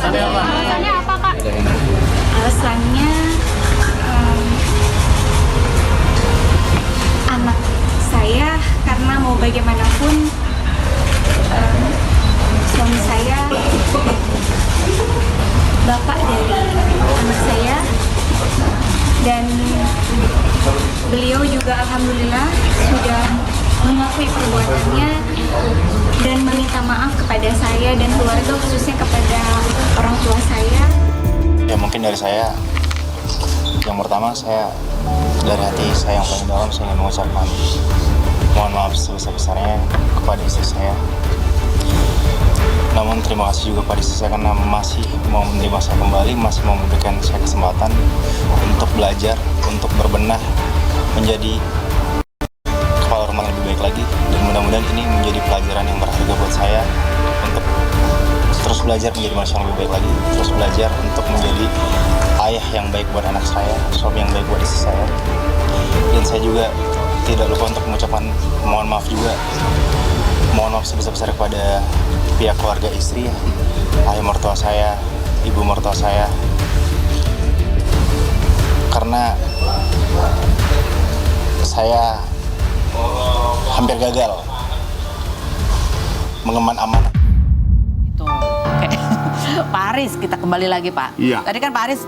Alasannya apa? Alasannya apa, Kak? Alasannya anak saya, karena mau bagaimanapun suami saya bapak dari anak saya, dan beliau juga alhamdulillah sudah mengakui perbuatannya dan meminta maaf kepada saya dan keluarga, khususnya kepada orang tua saya. Ya mungkin dari saya, yang pertama saya dari hati saya yang paling dalam saya ingin mengucapkan mohon maaf sebesar-besarnya kepada istri saya. Namun terima kasih juga pada istri saya karena masih mau menerima saya kembali, masih mau memberikan saya kesempatan untuk belajar, untuk berbenah menjadi kepala rumah lebih baik lagi. Dan mudah-mudahan ini menjadi pelajaran yang berharga buat saya untuk terus belajar menjadi manusia yang lebih baik lagi, terus belajar untuk menjadi ayah yang baik buat anak saya, suami yang baik buat istri saya. Dan saya juga tidak lupa untuk mengucapkan mohon maaf juga. Mohon maaf sebesar-besar kepada pihak keluarga istri, ayah mertua saya, ibu mertua saya. Karena saya hampir gagal mengemban amanah. Itu. Oke. Pak Aris, kita kembali lagi Pak. Iya. Tadi kan Pak Aris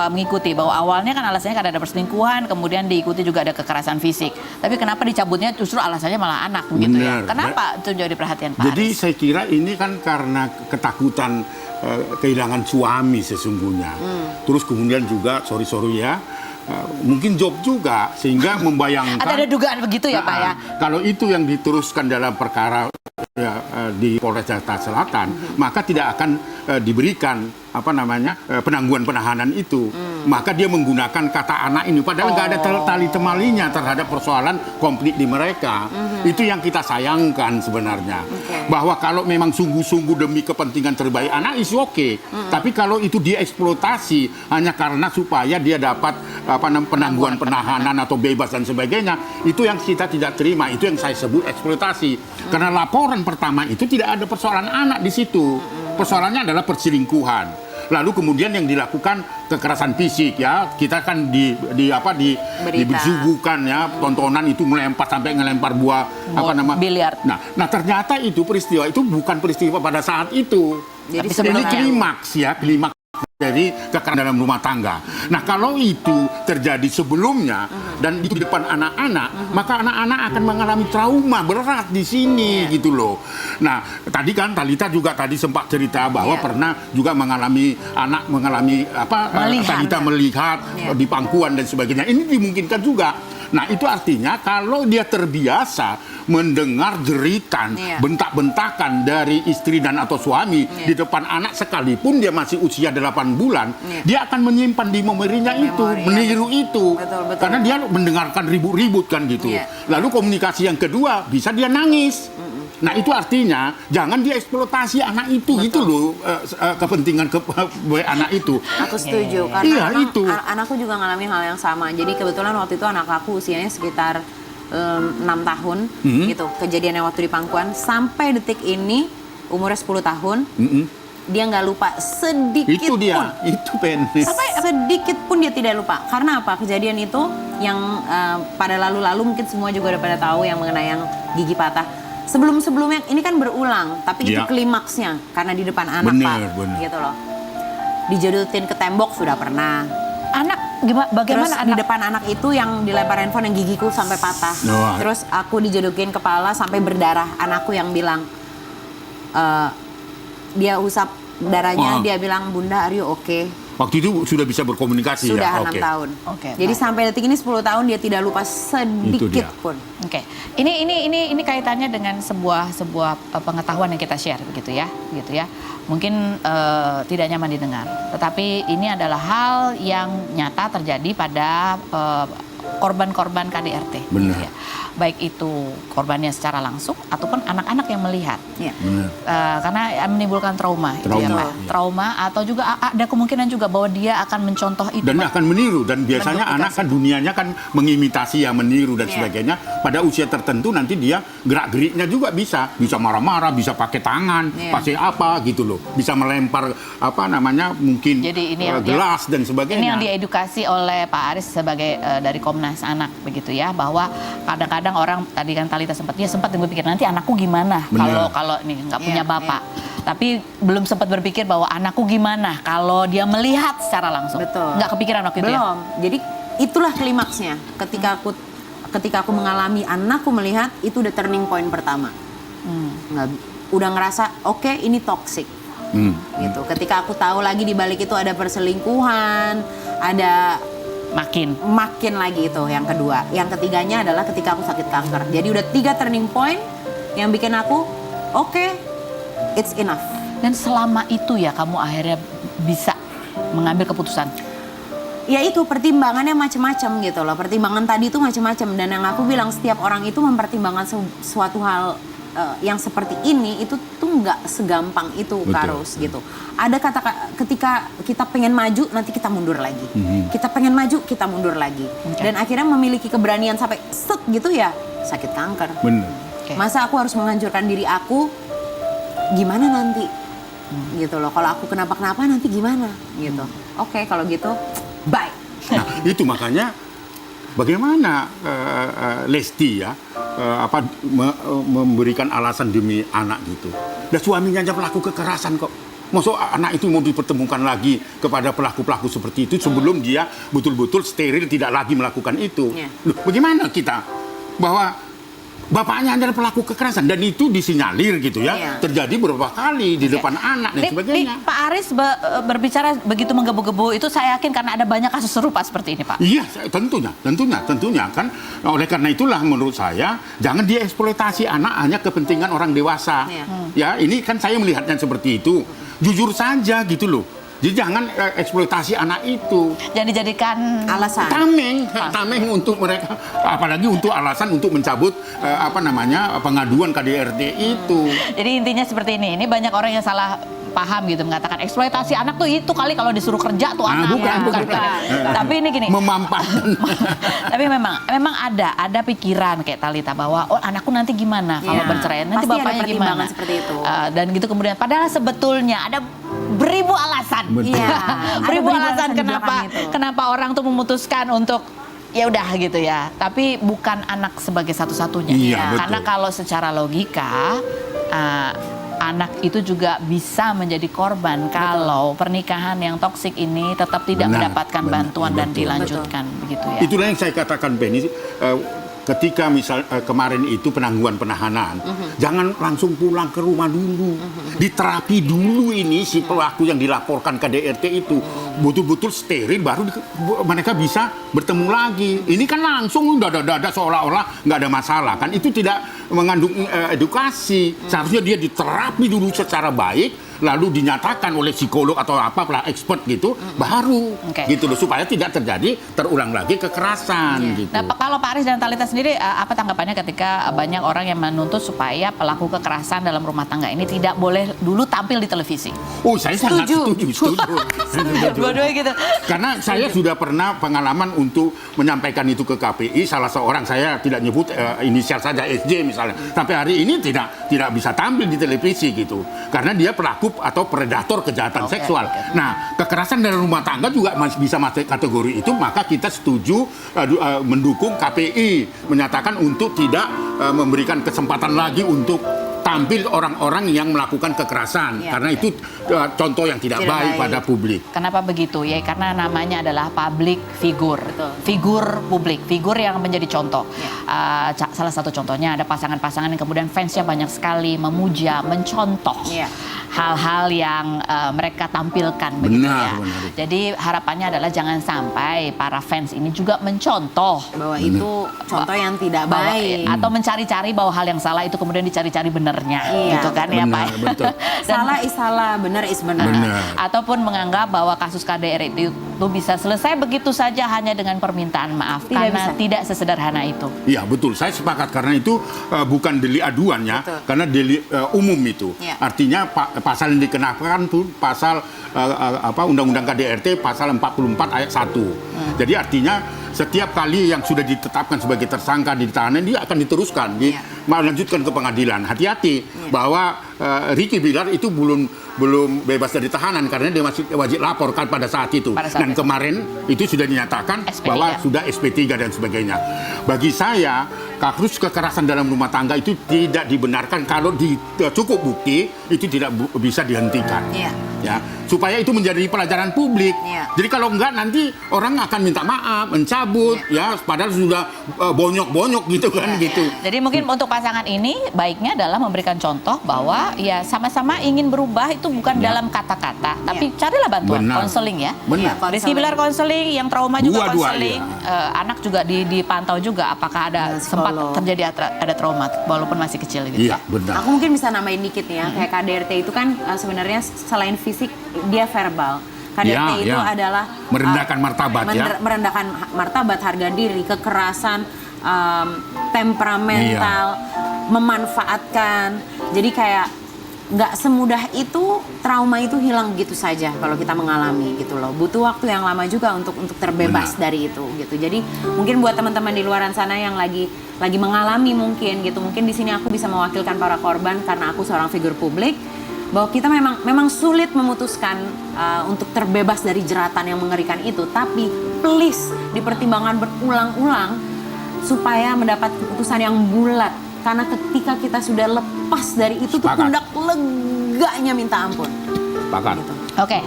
mengikuti bahwa awalnya kan alasannya kan ada perselingkuhan, kemudian diikuti juga ada kekerasan fisik. Tapi kenapa dicabutnya justru alasannya malah anak begitu ya? Benar. Kenapa itu jadi perhatian Pak Jadi Aris? saya kira ini kan karena ketakutan kehilangan suami sesungguhnya. Terus kemudian juga, sorry ya, mungkin job juga, sehingga membayangkan... Ada dugaan begitu ya Pak ya? Kalau itu yang diteruskan dalam perkara di Polres Jakarta Selatan, maka tidak akan diberikan penangguhan penahanan itu. Maka dia menggunakan kata anak ini, padahal nggak ada tali temalinya terhadap persoalan konflik di mereka. Itu yang kita sayangkan sebenarnya. Bahwa kalau memang sungguh-sungguh demi kepentingan terbaik anak, is oke. Tapi kalau itu dieksploitasi hanya karena supaya dia dapat penangguhan penahanan atau bebas dan sebagainya, itu yang kita tidak terima. Itu yang saya sebut eksploitasi. Karena laporan pertama itu tidak ada persoalan anak di situ. Persoalannya adalah perselingkuhan. Lalu kemudian yang dilakukan kekerasan fisik ya, kita kan disuguhkan ya tontonan itu melempar sampai ngelempar buah biliar. Nah ternyata itu peristiwa itu bukan peristiwa pada saat itu. Jadi ini klimaks dari kekerasan dalam rumah tangga. Nah kalau itu terjadi sebelumnya dan itu di depan anak-anak, maka anak-anak akan mengalami trauma berat di sini gitu loh. Nah tadi kan Thalita juga tadi sempat cerita bahwa pernah juga mengalami Thalita melihat di pangkuan dan sebagainya. Ini dimungkinkan juga. Nah itu artinya kalau dia terbiasa mendengar jeritan, bentak-bentakan dari istri dan atau suami di depan anak sekalipun dia masih usia 8 bulan, dia akan menyimpan di memorinya itu, meniru itu. Betul. Karena dia mendengarkan ribut-ribut kan gitu. Lalu komunikasi yang kedua bisa dia nangis. Nah itu artinya jangan dieksploitasi anak itu gitu loh, kepentingan anak itu. Aku setuju karena itu. Anakku juga ngalamin hal yang sama. Jadi kebetulan waktu itu anak aku usianya sekitar 6 tahun gitu. Kejadiannya waktu di pangkuan sampai detik ini umurnya 10 tahun. Dia nggak lupa sedikit itu dia, pun. Itu penis. Sedikit pun dia tidak lupa. Karena apa? Kejadian itu yang pada lalu-lalu mungkin semua juga udah pada tahu yang mengenai yang gigi patah. Sebelum-sebelumnya ini kan berulang, tapi itu klimaksnya karena di depan anak Pak, gitu loh. Dijodotin ke tembok sudah pernah. Anak bagaimana Terus anak? di depan anak itu yang dilempar handphone yang gigiku sampai patah. Terus aku dijodokin kepala sampai berdarah. Anakku yang bilang dia usap darahnya, dia bilang Bunda are you okay? Waktu itu sudah bisa berkomunikasi sudah ya? Sudah 6 tahun. Jadi baik. sampai detik ini 10 tahun dia tidak lupa sedikit pun. Ini kaitannya dengan sebuah pengetahuan yang kita share gitu ya. Mungkin tidak nyaman didengar, tetapi ini adalah hal yang nyata terjadi pada korban-korban KDRT. Benar. Gitu ya. baik itu korbannya secara langsung ataupun anak-anak yang melihat. Iya. Karena menimbulkan trauma, itu ya, Trauma, Pak. iya. Trauma atau juga ada kemungkinan juga bahwa dia akan mencontoh itu. Dan akan meniru, dan biasanya anak kan dunianya kan mengimitasi yang meniru dan sebagainya. Pada usia tertentu nanti dia gerak-geriknya juga bisa marah-marah, bisa pakai tangan, pakai apa gitu loh, bisa melempar apa namanya mungkin Jadi ini gelas dan sebagainya. Ini yang diedukasi oleh Pak Aris sebagai dari Komnas Anak begitu ya, bahwa kadang-kadang orang tadi kan Talita sempat berpikir nanti anakku gimana kalau ini nggak punya bapak. Tapi belum sempat berpikir bahwa anakku gimana kalau dia melihat secara langsung. Betul. Nggak kepikiran waktu itu ya? Belum. Jadi itulah klimaksnya. Ketika aku mengalami anakku melihat, itu udah turning point pertama. Udah ngerasa oke, ini toxic. Gitu. Ketika aku tahu lagi di balik itu ada perselingkuhan, ada makin lagi itu yang kedua. Yang ketiganya adalah ketika aku sakit kanker. Jadi udah 3 turning point yang bikin aku oke, it's enough. Dan selama itu ya kamu akhirnya bisa mengambil keputusan. Ya itu pertimbangannya macam-macam gitu loh. Pertimbangan tadi itu macam-macam, dan yang aku bilang setiap orang itu mempertimbangkan suatu hal yang seperti ini itu tuh nggak segampang itu, Karus gitu. Ada kata ketika kita pengen maju nanti kita mundur lagi. Kita pengen maju kita mundur lagi. Dan akhirnya memiliki keberanian sampai set gitu ya sakit kanker. Bener. Masa aku harus menghancurkan diri aku, gimana nanti? Gitu loh. Kalau aku kenapa-kenapa nanti gimana? Gitu. Oke, kalau gitu bye. Nah, itu makanya bagaimana Lesti ya memberikan alasan demi anak gitu. Dan suaminya aja pelaku kekerasan kok. Maksud anak itu mau dipertemukan lagi kepada pelaku-pelaku seperti itu sebelum dia betul-betul steril tidak lagi melakukan itu. Loh, bagaimana kita bahwa bapaknya adalah pelaku kekerasan dan itu disinyalir gitu ya. Terjadi beberapa kali di depan anak dan sebagainya. Pak Aris berbicara begitu menggebu-gebu itu saya yakin karena ada banyak kasus serupa seperti ini, Pak. Iya, tentunya kan. Oleh karena itulah menurut saya jangan dieksploitasi anak hanya kepentingan orang dewasa. Ya, ini kan saya melihatnya seperti itu. Jujur saja gitu loh. Jadi jangan eksploitasi anak itu. Jangan dijadikan alasan. Tameng untuk mereka, apalagi untuk alasan untuk mencabut pengaduan KDRT itu. Jadi intinya seperti ini. Ini banyak orang yang salah paham gitu mengatakan eksploitasi anak tuh itu kali kalau disuruh kerja tuh anak. Bukan. Tapi ini gini. Memanfaatkan. Tapi memang ada pikiran kayak Talita bahwa anakku nanti gimana kalau bercerai, nanti pasti bapaknya ada gimana. seperti itu. Dan gitu kemudian padahal sebetulnya ada beribu alasan. Iya. Beribu alasan di belakang itu. kenapa orang tuh memutuskan untuk ya udah gitu ya. Tapi bukan anak sebagai satu-satunya. Iya, Karena betul. kalau secara logika anak itu juga bisa menjadi korban kalau pernikahan yang toksik ini tetap tidak mendapatkan bantuan dan dilanjutkan begitu ya. Itulah yang saya katakan, Benny. Ketika misal kemarin itu penangguhan penahanan, jangan langsung pulang ke rumah dulu, diterapi dulu ini si pelaku yang dilaporkan ke DRT itu betul-betul steril, baru mereka bisa bertemu lagi. Ini kan langsung udah seolah-olah nggak ada masalah, kan itu tidak mengandung edukasi. Seharusnya dia diterapi dulu secara baik, lalu dinyatakan oleh psikolog atau apalah expert gitu, baru gitu loh, supaya tidak terulang lagi kekerasan gitu. Nah, kalau Pak Aris dan Talita sendiri apa tanggapannya ketika banyak orang yang menuntut supaya pelaku kekerasan dalam rumah tangga ini tidak boleh dulu tampil di televisi? Oh, saya sangat setuju. Dua-duanya gitu. Karena saya sudah pernah pengalaman untuk menyampaikan itu ke KPI, salah seorang, saya tidak nyebut inisial saja, SJ misalnya, sampai hari ini tidak bisa tampil di televisi gitu, karena dia pelaku atau predator kejahatan seksual. Nah, kekerasan dalam rumah tangga juga masih bisa masuk kategori itu, maka kita setuju mendukung KPI menyatakan untuk tidak memberikan kesempatan lagi untuk tampil orang-orang yang melakukan kekerasan, karena itu contoh yang tidak baik pada publik. Kenapa begitu? Ya karena namanya adalah public figure, figur publik, figur yang menjadi contoh. Salah satu contohnya ada pasangan-pasangan yang kemudian fansnya banyak sekali memuja, mencontoh hal-hal yang mereka tampilkan. Benar. Jadi harapannya adalah jangan sampai para fans ini juga mencontoh bahwa itu contoh yang tidak baik, atau mencari-cari bahwa hal yang salah itu kemudian dicari-cari benar benernya, Iya, gitu kan ya Pak. benar, betul. Salah is salah, benar is benar. Benar. Ataupun menganggap bahwa kasus KDRT itu bisa selesai begitu saja hanya dengan permintaan maaf, Tidak karena bisa. tidak sesederhana itu. Iya betul, saya sepakat karena itu bukan delik aduan ya, Betul. karena delik umum itu. Iya. Artinya pasal yang dikenakan tuh pasal Undang-Undang KDRT pasal 44 ayat 1. Jadi artinya setiap kali yang sudah ditetapkan sebagai tersangka di tahanan dia akan diteruskan, melanjutkan ke pengadilan. Hati-hati bahwa Ricky Bilar itu belum bebas dari tahanan karena dia masih wajib laporkan pada saat itu. Dan kemarin itu sudah dinyatakan SP3. bahwa sudah SP3 dan sebagainya. Bagi saya, kasus kekerasan dalam rumah tangga itu tidak dibenarkan kalau cukup bukti itu tidak bisa dihentikan. Iya. Ya, supaya itu menjadi pelajaran publik. Iya. Jadi kalau enggak nanti orang akan minta maaf, mencabut, ya padahal sudah bonyok-bonyok gitu kan gitu. Jadi mungkin untuk pasangan ini baiknya adalah memberikan contoh bahwa ya sama-sama ingin berubah itu bukan dalam kata-kata, tapi carilah bantuan Benar. konseling ya. Benar. Rizky Bilar konseling, yang trauma juga Dua-dua, konseling, anak juga dipantau juga apakah ada sempat psikolog. terjadi ada trauma walaupun masih kecil gitu. Iya, benar. Aku mungkin bisa nambahin dikit nih ya, kayak KDRT itu kan sebenarnya selain fisik dia verbal. KDRT itu adalah merendahkan martabat ya. merendahkan martabat, harga diri, kekerasan, temperamental, memanfaatkan. Jadi kayak nggak semudah itu trauma itu hilang gitu saja kalau kita mengalami gitu loh. Butuh waktu yang lama juga untuk terbebas dari itu gitu. Jadi mungkin buat teman-teman di luaran sana yang lagi mengalami mungkin gitu. Mungkin di sini aku bisa mewakilkan para korban karena aku seorang figur publik, bahwa kita memang sulit memutuskan untuk terbebas dari jeratan yang mengerikan itu, tapi please dipertimbangkan berulang-ulang supaya mendapat keputusan yang bulat, karena ketika kita sudah lepas dari itu tuh pundak leganya minta ampun. Sepakat. Gitu. Oke,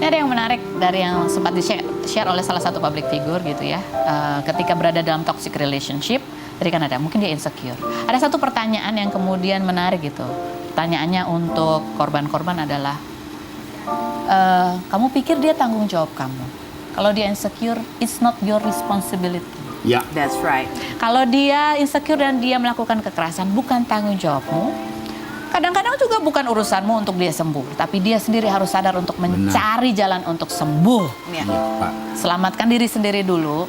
ini ada yang menarik dari yang sempat di-share oleh salah satu public figure gitu ya. Ketika berada dalam toxic relationship, tadi kan ada, mungkin dia insecure. Ada satu pertanyaan yang kemudian menarik gitu. Pertanyaannya untuk korban-korban adalah, kamu pikir dia tanggung jawab kamu? Kalau dia insecure, it's not your responsibility. Ya. That's right. Kalau dia insecure dan dia melakukan kekerasan, bukan tanggung jawabmu. Kadang-kadang juga bukan urusanmu untuk dia sembuh, tapi dia sendiri harus sadar untuk mencari jalan untuk sembuh. Ya. Iya, Pak. Selamatkan diri sendiri dulu,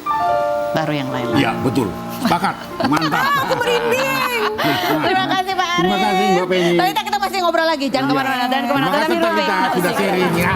baru yang lain. Iya, betul. Sepakat. Mantap. Aku merinding. Terima kasih Pak Aris. Terima kasih, Mbak Penny. Talita, kita masih ngobrol lagi, jangan kemana-mana dan kemana-mana. Terima kasih Tapi dulu, Talita Pi. sudah sharing ya.